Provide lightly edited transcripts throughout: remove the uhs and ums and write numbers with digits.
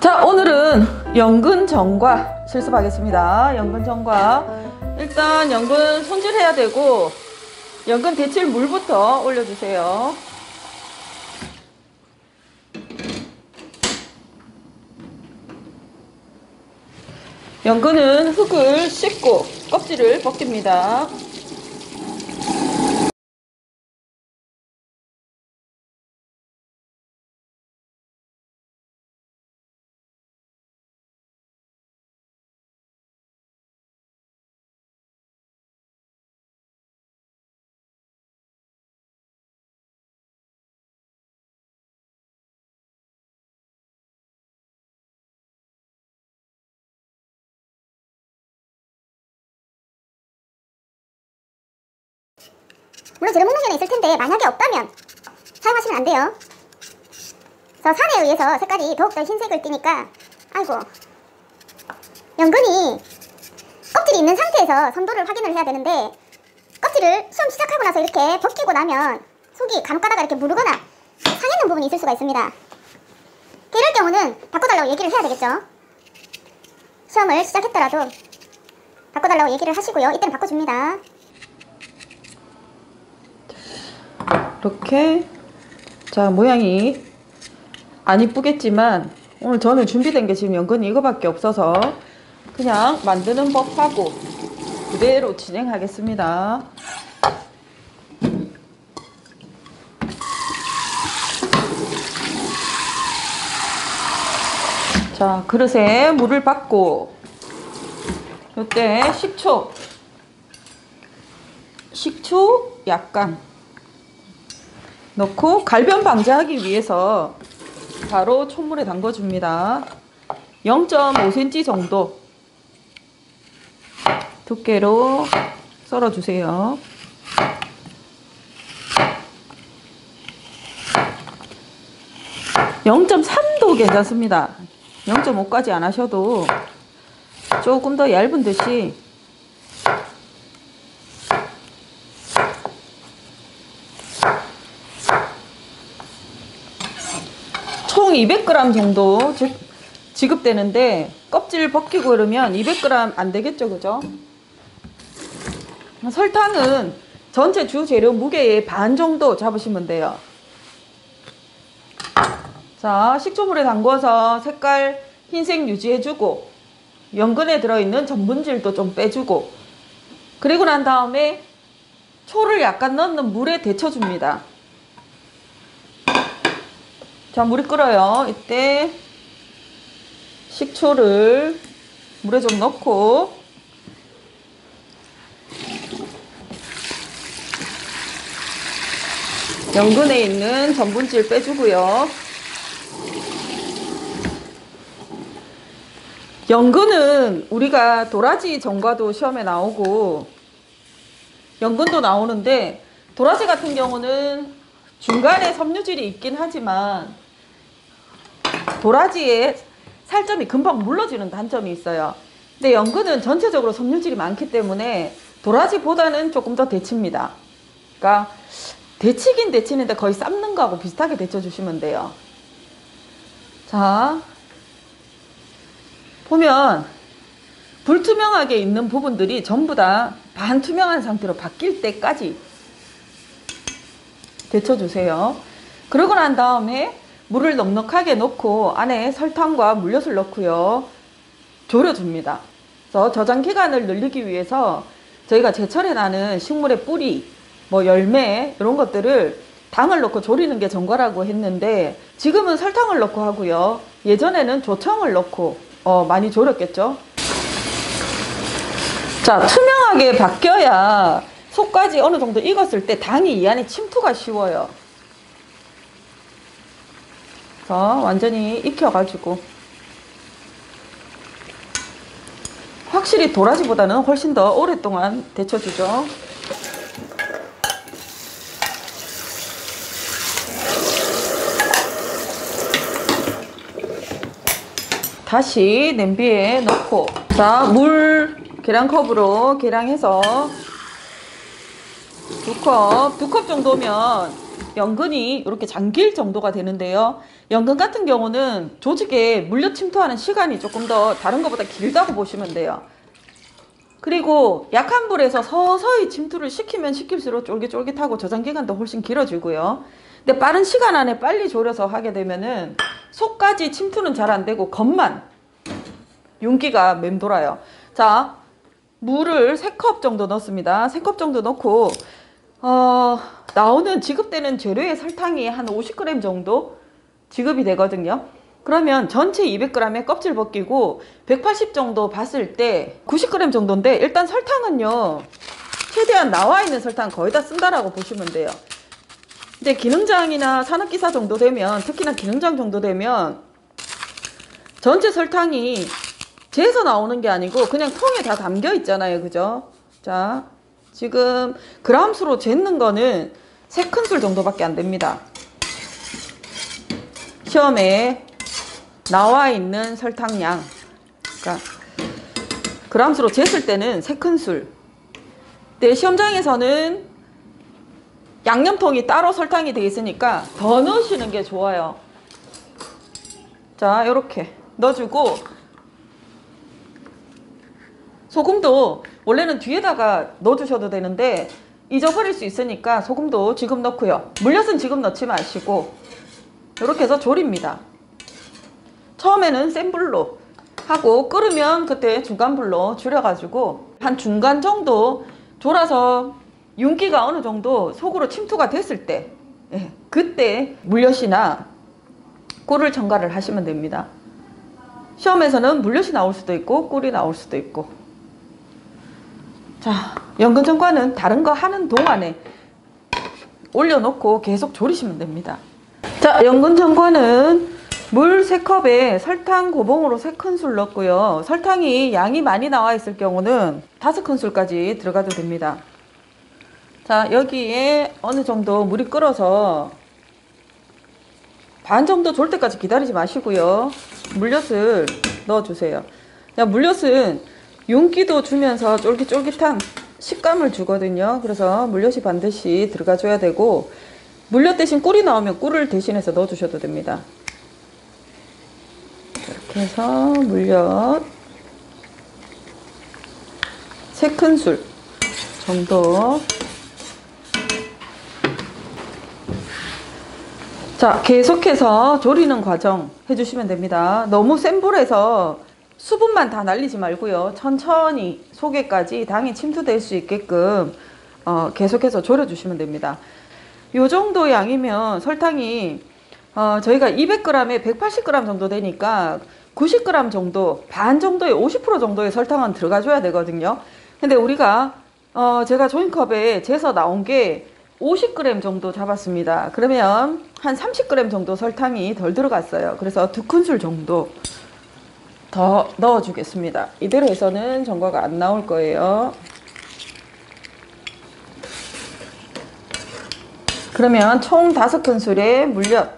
자, 오늘은 연근전과 실습하겠습니다. 연근전과 일단 연근 손질해야 되고 연근 데칠 물부터 올려주세요. 연근은 흙을 씻고 껍질을 벗깁니다. 물론 제로 목록에는 있을 텐데 만약에 없다면 사용하시면 안 돼요. 그래서 산에 의해서 색깔이 더욱더 흰색을 띠니까 아이고, 연근이 껍질이 있는 상태에서 선도를 확인을 해야 되는데 껍질을 시험 시작하고 나서 이렇게 벗기고 나면 속이 간혹 가다가 이렇게 무르거나 상했는 부분이 있을 수가 있습니다. 이럴 경우는 바꿔달라고 얘기를 해야 되겠죠. 시험을 시작했더라도 바꿔달라고 얘기를 하시고요. 이때는 바꿔줍니다. 이렇게 자, 모양이 안 이쁘겠지만 오늘 저는 준비된 게 지금 연근이 이거밖에 없어서 그냥 만드는 법하고 그대로 진행하겠습니다. 자, 그릇에 물을 받고 이때 식초 약간 넣고 갈변 방지하기 위해서 바로 촛물에 담궈줍니다. 0.5cm 정도 두께로 썰어주세요. 0.3도 괜찮습니다. 0.5까지 안 하셔도 조금 더 얇은 듯이 총 200g 정도 지급되는데 껍질 벗기고 이러면 200g 안 되겠죠, 그죠? 설탕은 전체 주 재료 무게의 반 정도 잡으시면 돼요. 자, 식초물에 담궈서 색깔 흰색 유지해주고 연근에 들어있는 전분질도 좀 빼주고 그리고 난 다음에 초를 약간 넣는 물에 데쳐줍니다. 자, 물이 끓어요. 이때 식초를 물에 좀 넣고 연근에 있는 전분질 빼주고요. 연근은 우리가 도라지 전과도 시험에 나오고 연근도 나오는데 도라지 같은 경우는 중간에 섬유질이 있긴 하지만 도라지에 살점이 금방 물러지는 단점이 있어요. 근데 연근은 전체적으로 섬유질이 많기 때문에 도라지보다는 조금 더 데칩니다. 그러니까 데치긴 데치는데 거의 삶는 거하고 비슷하게 데쳐주시면 돼요. 자, 보면 불투명하게 있는 부분들이 전부 다 반투명한 상태로 바뀔 때까지 데쳐주세요. 그러고 난 다음에 물을 넉넉하게 넣고 안에 설탕과 물엿을 넣고요. 졸여줍니다. 그래서 저장 기간을 늘리기 위해서 저희가 제철에 나는 식물의 뿌리, 뭐 열매 이런 것들을 당을 넣고 졸이는 게 전과라고 했는데 지금은 설탕을 넣고 하고요. 예전에는 조청을 넣고 많이 졸였겠죠. 자, 투명하게 바뀌어야 속까지 어느 정도 익었을 때 당이 이 안에 침투가 쉬워요. 그래서 완전히 익혀가지고 확실히 도라지보다는 훨씬 더 오랫동안 데쳐주죠. 다시 냄비에 넣고 자, 물 계량컵으로 계량해서 2컵 정도면 연근이 이렇게 잠길 정도가 되는데요. 연근 같은 경우는 조직에 물려 침투하는 시간이 조금 더 다른 것보다 길다고 보시면 돼요. 그리고 약한 불에서 서서히 침투를 시키면 시킬수록 쫄깃쫄깃하고 저장기간도 훨씬 길어지고요. 근데 빠른 시간 안에 빨리 졸여서 하게 되면은 속까지 침투는 잘 안 되고 겉만 윤기가 맴돌아요. 자, 물을 3컵 정도 넣습니다. 3컵 정도 넣고 나오는 지급되는 재료의 설탕이 한 50g 정도 지급이 되거든요. 그러면 전체 200g에 껍질 벗기고 180 정도 봤을 때 90g 정도인데, 일단 설탕은요 최대한 나와 있는 설탕 거의 다 쓴다라고 보시면 돼요. 이제 기능장이나 산업기사 정도 되면, 특히나 기능장 정도 되면 전체 설탕이 재서 나오는 게 아니고 그냥 통에 다 담겨 있잖아요. 그죠? 자, 지금 그람수로 재는 거는 3큰술 정도밖에 안 됩니다. 시험에 나와 있는 설탕량, 그러니까 그람수로 쟀을 때는 3큰술. 근데 시험장에서는 양념통이 따로 설탕이 되어 있으니까 더 넣으시는 게 좋아요. 자, 이렇게 넣어주고, 소금도 원래는 뒤에다가 넣어주셔도 되는데 잊어버릴 수 있으니까 소금도 지금 넣고요. 물엿은 지금 넣지 마시고 이렇게 해서 졸입니다. 처음에는 센 불로 하고 끓으면 그때 중간 불로 줄여가지고 한 중간 정도 졸아서 윤기가 어느 정도 속으로 침투가 됐을 때, 그때 물엿이나 꿀을 첨가를 하시면 됩니다. 시험에서는 물엿이 나올 수도 있고 꿀이 나올 수도 있고. 자, 연근전과는 다른 거 하는 동안에 올려놓고 계속 졸이시면 됩니다. 자, 연근전과는 물 3컵에 설탕 고봉으로 3큰술 넣고요. 설탕이 양이 많이 나와 있을 경우는 5큰술까지 들어가도 됩니다. 자, 여기에 어느 정도 물이 끓어서 반 정도 졸 때까지 기다리지 마시고요. 물엿을 넣어주세요. 자, 물엿은 윤기도 주면서 쫄깃쫄깃한 식감을 주거든요. 그래서 물엿이 반드시 들어가줘야 되고, 물엿 대신 꿀이 나오면 꿀을 대신해서 넣어주셔도 됩니다. 이렇게 해서 물엿 3큰술 정도. 자, 계속해서 졸이는 과정 해주시면 됩니다. 너무 센 불에서 수분만 다 날리지 말고요. 천천히 속에까지 당이 침투될 수 있게끔 계속해서 졸여주시면 됩니다. 요 정도 양이면 설탕이 저희가 200g에 180g 정도 되니까 90g 정도, 반 정도의 50% 정도의 설탕은 들어가줘야 되거든요. 근데 우리가 제가 종이컵에 재서 나온 게 50g 정도 잡았습니다. 그러면 한 30g 정도 설탕이 덜 들어갔어요. 그래서 2큰술 정도 더 넣어주겠습니다. 이대로 해서는 전과가 안 나올 거예요. 그러면 총 5큰술에 물엿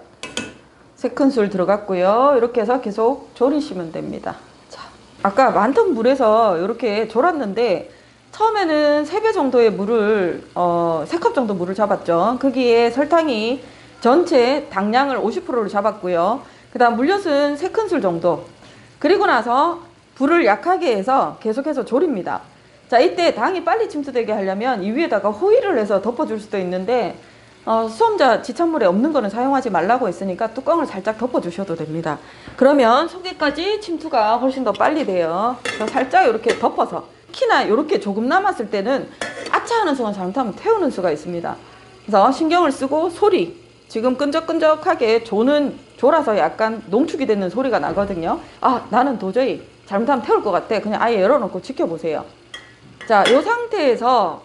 3큰술 들어갔고요. 이렇게 해서 계속 졸이시면 됩니다. 자, 아까 많던 물에서 이렇게 졸았는데 처음에는 3배 정도의 물을 3컵 정도 물을 잡았죠. 거기에 설탕이 전체 당량을 50%를 잡았고요. 그 다음 물엿은 3큰술 정도. 그리고 나서 불을 약하게 해서 계속해서 졸입니다. 자, 이때 당이 빨리 침투되게 하려면 이 위에다가 호일을 해서 덮어줄 수도 있는데 수험자 지찬물에 없는 거는 사용하지 말라고 했으니까 뚜껑을 살짝 덮어주셔도 됩니다. 그러면 속에까지 침투가 훨씬 더 빨리 돼요. 그래서 살짝 이렇게 덮어서, 특히나 이렇게 조금 남았을 때는 아차 하는 순간 잘못하면 태우는 수가 있습니다. 그래서 신경을 쓰고 소리, 지금 끈적끈적하게 졸아서 약간 농축이 되는 소리가 나거든요. 아, 나는 도저히 잘못하면 태울 것 같아. 그냥 아예 열어놓고 지켜보세요. 자, 이 상태에서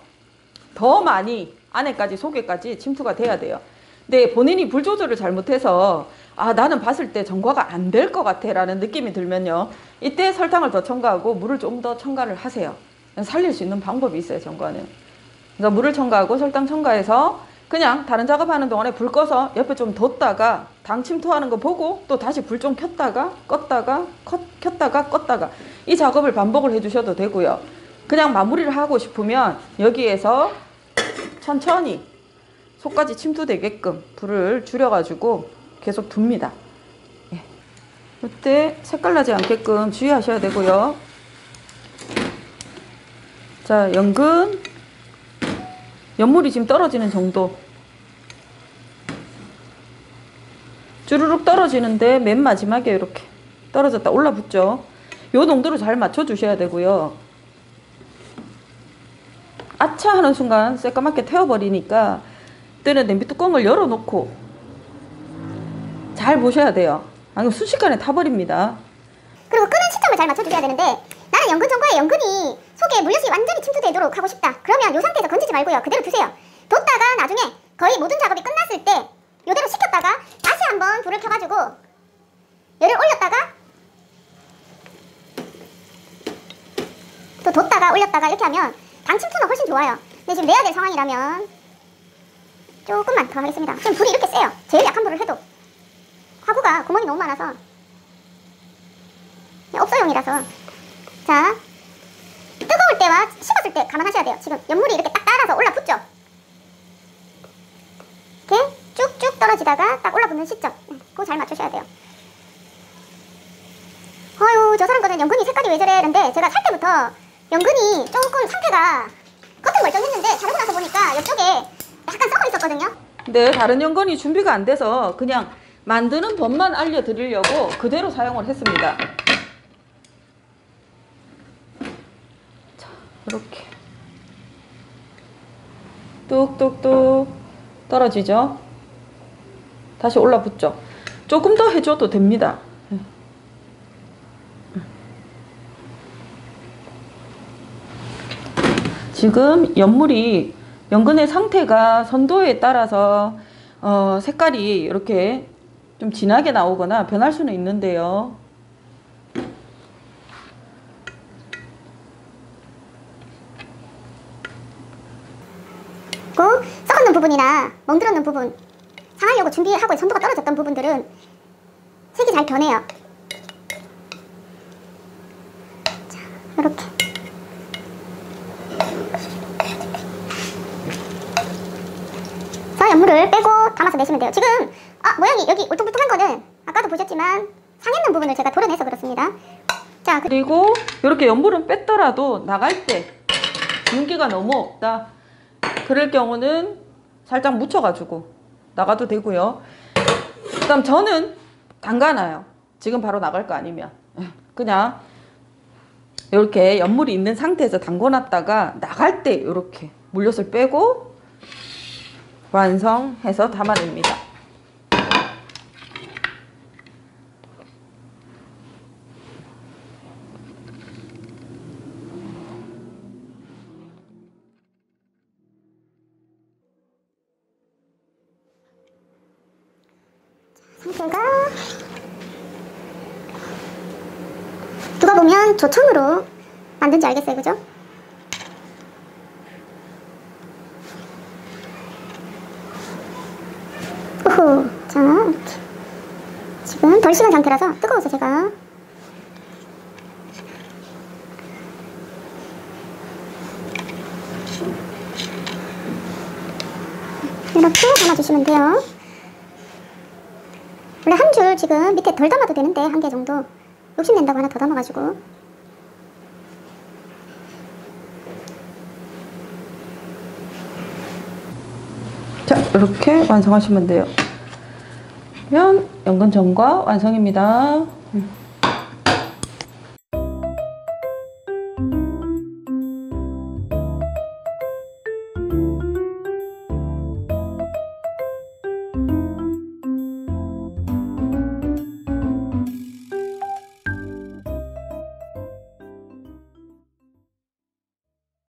더 많이 안에까지 속에까지 침투가 돼야 돼요. 근데 본인이 불 조절을 잘못해서 아, 나는 봤을 때 전과가 안 될 것 같아 라는 느낌이 들면요, 이때 설탕을 더 첨가하고 물을 좀 더 첨가를 하세요. 살릴 수 있는 방법이 있어요, 전과는. 그래서 물을 첨가하고 설탕 첨가해서 그냥 다른 작업하는 동안에 불 꺼서 옆에 좀 뒀다가 당 침투하는 거 보고 또 다시 불 좀 켰다가 껐다가 켰다가 껐다가 이 작업을 반복을 해주셔도 되고요. 그냥 마무리를 하고 싶으면 여기에서 천천히 속까지 침투되게끔 불을 줄여가지고 계속 둡니다. 예. 이때 색깔 나지 않게끔 주의하셔야 되고요. 자, 연물이 지금 떨어지는 정도. 주르륵 떨어지는데 맨 마지막에 이렇게 떨어졌다 올라붙죠. 요 농도를 잘 맞춰 주셔야 되고요. 아차 하는 순간 새까맣게 태워버리니까 이때는 냄비 뚜껑을 열어놓고 잘 보셔야 돼요. 아니면 순식간에 타버립니다. 그리고 끄는 시점을 잘 맞춰주셔야 되는데, 나는 연근 전과에 연근이 속에 물엿이 완전히 침투되도록 하고 싶다. 그러면 이 상태에서 건지지 말고요. 그대로 두세요. 뒀다가 나중에 거의 모든 작업이 끝났을 때 이대로 식혔다가 다시 한번 불을 켜가지고 열을 올렸다가 또 뒀다가 올렸다가 이렇게 하면 당 침투는 훨씬 좋아요. 근데 지금 내야 될 상황이라면 조금만 더 하겠습니다. 지금 불이 이렇게 세요. 제일 약한 불을 해도 화구가 구멍이 너무 많아서 업소용이라서. 자, 뜨거울 때와 식었을 때 감안하셔야 돼요. 지금 연물이 이렇게 딱 따라서 올라붙죠. 이렇게 쭉쭉 떨어지다가 딱 올라붙는 시점, 그거 잘 맞추셔야 돼요. 아유, 저 사람 거는 연근이 색깔이 왜 저래? 이런데 제가 살 때부터 연근이 조금 상태가 겉은 멀쩡했는데 자르고 나서 보니까 이쪽에 약간 썩어 있었거든요. 근데 다른 연건이 준비가 안 돼서 그냥 만드는 법만 알려드리려고 그대로 사용을 했습니다. 자, 이렇게 뚝뚝뚝 떨어지죠. 다시 올라붙죠. 조금 더 해줘도 됩니다. 지금 연근의 상태가 선도에 따라서 색깔이 이렇게 좀 진하게 나오거나 변할 수는 있는데요. 썩었는 부분이나 멍들었는 부분, 상하려고 준비하고 선도가 떨어졌던 부분들은 색이 잘 변해요. 자, 이렇게. 자, 연물을 빼고 담아서 내시면 돼요. 지금 모양이 여기 울퉁불퉁한 거는 아까도 보셨지만 상했는 부분을 제가 도려내서 그렇습니다. 자, 그리고 이렇게 연물은 뺐더라도 나갈 때 윤기가 너무 없다. 그럴 경우는 살짝 묻혀가지고 나가도 되고요. 그다음 저는 담가놔요. 지금 바로 나갈 거 아니면 그냥 이렇게 연물이 있는 상태에서 담궈놨다가 나갈 때 이렇게 물엿을 빼고 완성해서 담아냅니다. 상태가 누가 보면 조청으로 만든지 알겠어요, 그죠? 오호, 자, 이렇게 지금 덜 식은 상태라서 뜨거워서 제가 이렇게 담아주시면 돼요. 원래 한 줄 지금 밑에 덜 담아도 되는데 한 개 정도 욕심낸다고 하나 더 담아가지고 자, 이렇게 완성하시면 돼요. 그러면 연근 전과 완성입니다.